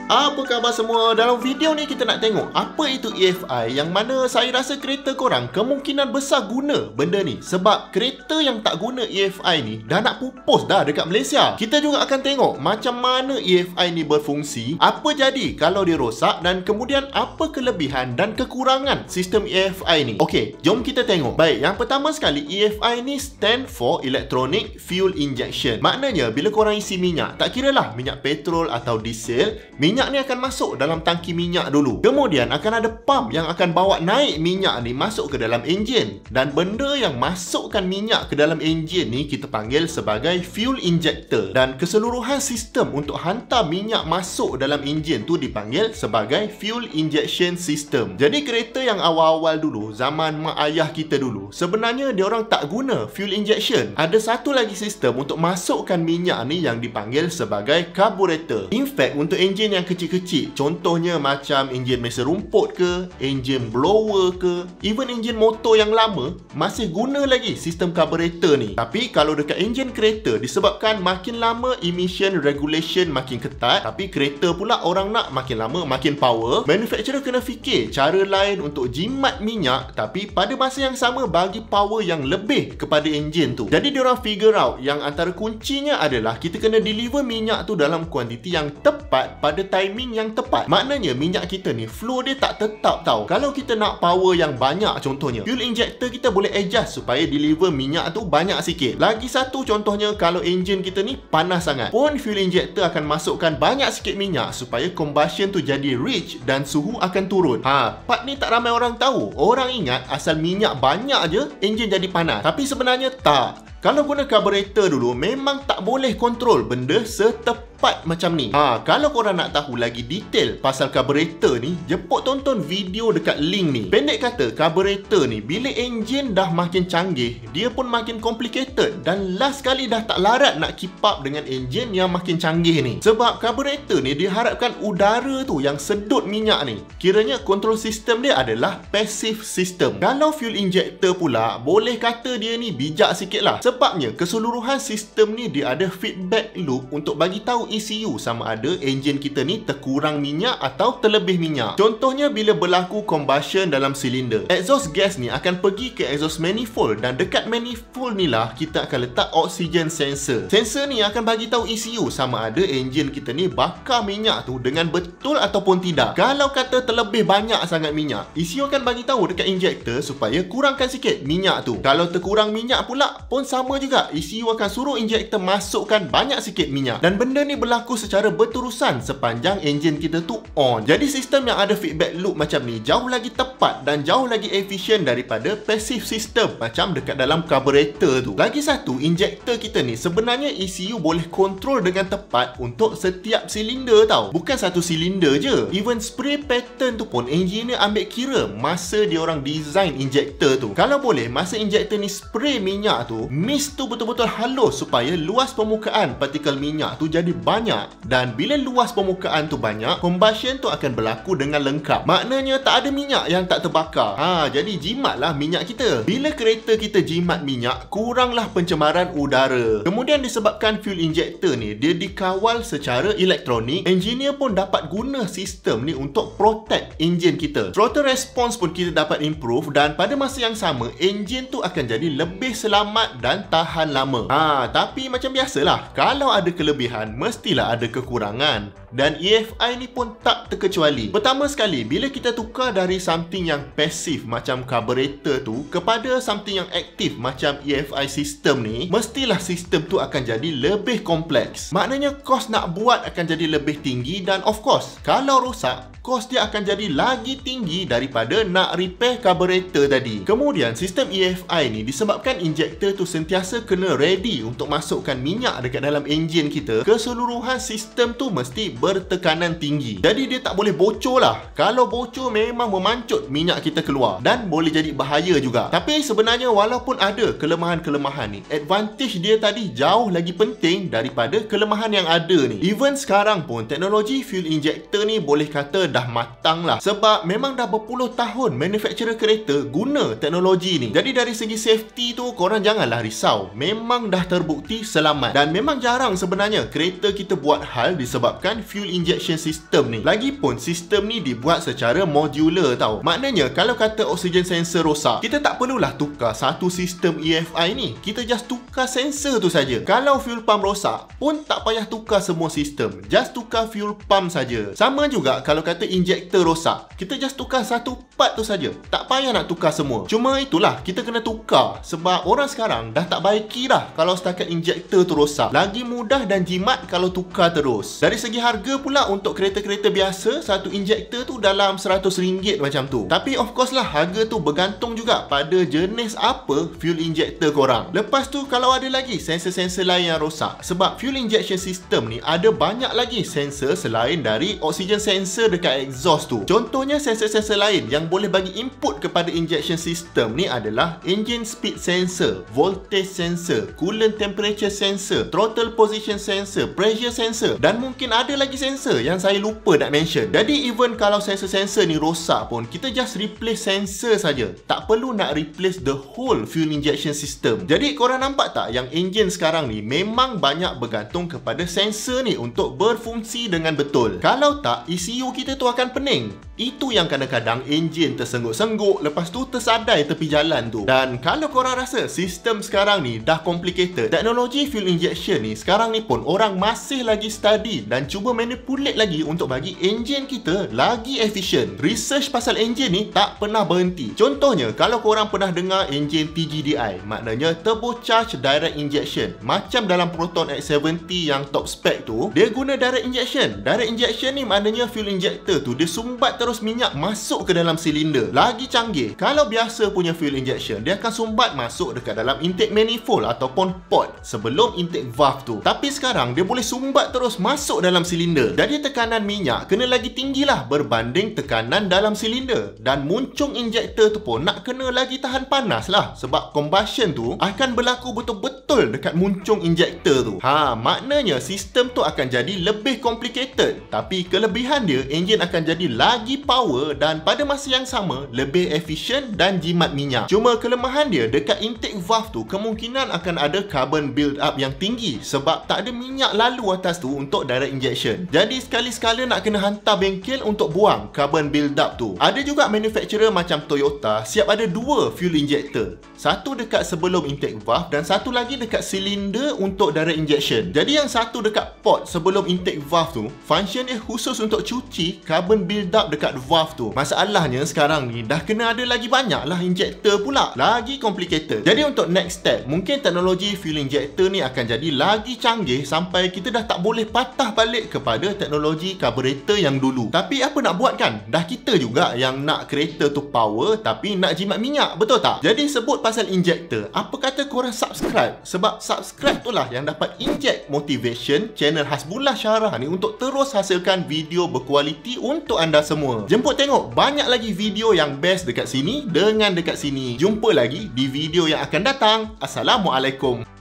Apa khabar semua? Dalam video ni kita nak tengok apa itu EFI, yang mana saya rasa kereta korang kemungkinan besar guna benda ni. Sebab kereta yang tak guna EFI ni dah nak pupus dah dekat Malaysia. Kita juga akan tengok macam mana EFI ni berfungsi, apa jadi kalau dia rosak, dan kemudian apa kelebihan dan kekurangan sistem EFI ni. Okey, jom kita tengok. Baik, yang pertama sekali, EFI ni stand for Electronic Fuel Injection. Maknanya bila korang isi minyak, tak kira lah minyak petrol atau diesel, minyak ni akan masuk dalam tangki minyak dulu. Kemudian akan ada pump yang akan bawa naik minyak ni masuk ke dalam enjin. Dan benda yang masukkan minyak ke dalam enjin ni kita panggil sebagai fuel injector. Dan keseluruhan sistem untuk hantar minyak masuk dalam enjin tu dipanggil sebagai fuel injection system. Jadi kereta yang awal-awal dulu, zaman mak ayah kita dulu, sebenarnya diorang tak guna fuel injection. Ada satu lagi sistem untuk masukkan minyak ni yang dipanggil sebagai carburetor. In fact, untuk enjin yang kecil-kecil, contohnya macam enjin mesin rumput ke, enjin blower ke, even enjin motor yang lama, masih guna lagi sistem carburetor ni. Tapi kalau dekat enjin kereta, disebabkan makin lama emission regulation makin ketat, tapi kereta pula orang nak makin lama makin power, manufacturer kena fikir cara lain untuk jimat minyak tapi pada masa yang sama bagi power yang lebih kepada enjin tu. Jadi diorang figure out yang antara kuncinya adalah kita kena deliver minyak tu dalam kuantiti yang tepat pada timing yang tepat. Maknanya minyak kita ni flow dia tak tetap tau. Kalau kita nak power yang banyak, contohnya fuel injector kita boleh adjust supaya deliver minyak tu banyak sikit. Lagi satu contohnya, kalau enjin kita ni panas sangat pun, fuel injector akan masukkan banyak sikit minyak supaya combustion tu jadi rich dan suhu akan turun. Part ni tak ramai orang tahu. Orang ingat asal minyak banyak je enjin jadi panas. Tapi sebenarnya tak. Kalau guna carburetor dulu, memang tak boleh kontrol benda setepat macam ni. Kalau korang nak tahu lagi detail pasal carburetor ni, jemput tonton video dekat link ni. Pendek kata, carburetor ni bila enjin dah makin canggih, dia pun makin complicated. Dan last kali dah tak larat nak keep up dengan enjin yang makin canggih ni. Sebab carburetor ni diharapkan udara tu yang sedut minyak ni. Kiranya control system dia adalah passive system. Kalau fuel injector pula, boleh kata dia ni bijak sikit lah. Sebabnya keseluruhan sistem ni dia ada feedback loop untuk bagi tahu ECU sama ada enjin kita ni terkurang minyak atau terlebih minyak. Contohnya bila berlaku combustion dalam silinder, exhaust gas ni akan pergi ke exhaust manifold, dan dekat manifold ni lah kita akan letak oxygen sensor. Sensor ni akan bagi tahu ECU sama ada enjin kita ni bakar minyak tu dengan betul ataupun tidak. Kalau kata terlebih banyak sangat minyak, ECU akan bagi tahu dekat injector supaya kurangkan sikit minyak tu. Kalau terkurang minyak pula pun sama juga, ECU akan suruh injector masukkan banyak sikit minyak. Dan benda ni berlaku secara berterusan sepanjang enjin kita tu on. Jadi sistem yang ada feedback loop macam ni jauh lagi tepat dan jauh lagi efisien daripada passive system macam dekat dalam carburetor tu. Lagi satu, injector kita ni sebenarnya ECU boleh kontrol dengan tepat untuk setiap silinder tau. Bukan satu silinder je. Even spray pattern tu pun engineer ambil kira masa dia orang design injector tu. Kalau boleh, masa injector ni spray minyak tu, mist tu betul-betul halus supaya luas permukaan partikel minyak tu jadi banyak. Dan bila luas permukaan tu banyak, combustion tu akan berlaku dengan lengkap. Maknanya tak ada minyak yang tak terbakar. Jadi jimatlah minyak kita. Bila kereta kita jimat minyak, kuranglah pencemaran udara. Kemudian disebabkan fuel injector ni dia dikawal secara elektronik, engineer pun dapat guna sistem ni untuk protect enjin kita. Throttle response pun kita dapat improve, dan pada masa yang sama enjin tu akan jadi lebih selamat dan tahan lama. Tapi macam biasalah, kalau ada kelebihan, mestilah ada kekurangan. Dan EFI ni pun tak terkecuali. Pertama sekali, bila kita tukar dari something yang pasif macam carburetor tu kepada something yang aktif macam EFI system ni, mestilah sistem tu akan jadi lebih kompleks. Maknanya kos nak buat akan jadi lebih tinggi, dan of course, kalau rosak, kos dia akan jadi lagi tinggi daripada nak repair carburetor tadi. Kemudian sistem EFI ni disebabkan injector tu sentiasa kena ready untuk masukkan minyak dekat dalam enjin kita, keseluruhan sistem tu mesti bertekanan tinggi. Jadi dia tak boleh bocor lah. Kalau bocor memang memancut minyak kita keluar dan boleh jadi bahaya juga. Tapi sebenarnya walaupun ada kelemahan-kelemahan ni, advantage dia tadi jauh lagi penting daripada kelemahan yang ada ni. Even sekarang pun teknologi fuel injector ni boleh kata dah matang lah. Sebab memang dah berpuluh tahun manufacturer kereta guna teknologi ni. Jadi dari segi safety tu korang janganlah risau. Memang dah terbukti selamat. Dan memang jarang sebenarnya kereta kita buat hal disebabkan fuel injection system ni. Lagipun sistem ni dibuat secara modular tau. Maknanya kalau kata oxygen sensor rosak, kita tak perlulah tukar satu sistem EFI ni. Kita just tukar sensor tu saja. Kalau fuel pump rosak pun tak payah tukar semua sistem. Just tukar fuel pump saja. Sama juga kalau kata injector rosak, kita just tukar satu part tu saja. Tak payah nak tukar semua. Cuma itulah, kita kena tukar sebab orang sekarang dah tak baiki dah kalau setakat injektor tu rosak. Lagi mudah dan jimat kalau tukar terus. Dari segi harga pula, untuk kereta-kereta biasa, satu injektor tu dalam RM100 macam tu. Tapi of course lah, harga tu bergantung juga pada jenis apa fuel injector korang. Lepas tu kalau ada lagi sensor-sensor lain yang rosak, sebab fuel injection system ni ada banyak lagi sensor selain dari oxygen sensor dekat exhaust tu. Contohnya sensor-sensor lain yang boleh bagi input kepada injection system ni adalah engine speed sensor, voltage sensor, coolant temperature sensor, throttle position sensor, pressure sensor, dan mungkin ada lagi sensor yang saya lupa nak mention. Jadi even kalau sensor-sensor ni rosak pun, kita just replace sensor saja. Tak perlu nak replace the whole fuel injection system. Jadi korang nampak tak yang engine sekarang ni memang banyak bergantung kepada sensor ni untuk berfungsi dengan betul. Kalau tak, ECU kita tu akan pening. Itu yang kadang-kadang engine tersengguk-sengguk, lepas tu tersadai tepi jalan tu. Dan kalau korang rasa sistem sekarang ni dah complicated, teknologi fuel injection ni sekarang ni pun orang masih lagi study dan cuba manipulate lagi untuk bagi engine kita lagi efisien. Research pasal engine ni tak pernah berhenti. Contohnya, kalau korang pernah dengar engine TGDI, maknanya turbocharged direct injection. Macam dalam Proton X70 yang top spec tu, dia guna direct injection. Direct injection ni maknanya fuel injector tu dia sumbat terus minyak masuk ke dalam silinder. Lagi canggih, kalau biasa punya fuel injection, dia akan sumbat masuk dekat dalam intake manifold ataupun port sebelum intake valve tu. Tapi sekarang dia boleh sumbat terus masuk dalam silinder. Jadi tekanan minyak kena lagi tinggi lah berbanding tekanan dalam silinder. Dan muncung injektor tu pun nak kena lagi tahan panas lah, sebab combustion tu akan berlaku betul-betul dekat muncung injektor tu. Maknanya sistem tu akan jadi lebih complicated. Tapi kelebihan dia, engine akan jadi lagi power dan pada masa yang sama lebih efisien dan jimat minyak. Cuma kelemahan dia, dekat intake valve tu kemungkinan akan ada carbon build up yang tinggi sebab tak ada minyak lalu atas tu untuk direct injection. Jadi sekali-sekala nak kena hantar bengkel untuk buang carbon build up tu. Ada juga manufacturer macam Toyota siap ada dua fuel injector. Satu dekat sebelum intake valve dan satu lagi dekat silinder untuk direct injection. Jadi yang satu dekat port sebelum intake valve tu, function dia khusus untuk cuci carbon build up dekat valve tu. Masalahnya sekarang ni dah kena ada lagi banyak lah injector pula. Lagi complicated. Jadi untuk next step, mungkin teknologi fuel injector ni akan jadi lagi canggih sampai kita dah tak boleh patah balik kepada teknologi carburetor yang dulu. Tapi apa nak buat kan? Dah kita juga yang nak kereta tu power tapi nak jimat minyak, betul tak? Jadi sebut pasal injector, apa kata korang subscribe? Sebab subscribe tu lah yang dapat inject motivation channel Hasbullah Syarah ni untuk terus hasilkan video berkualiti untuk anda semua. Jemput tengok banyak lagi video yang best dekat sini dengan dekat sini. Jumpa lagi di video yang akan datang. Assalamualaikum.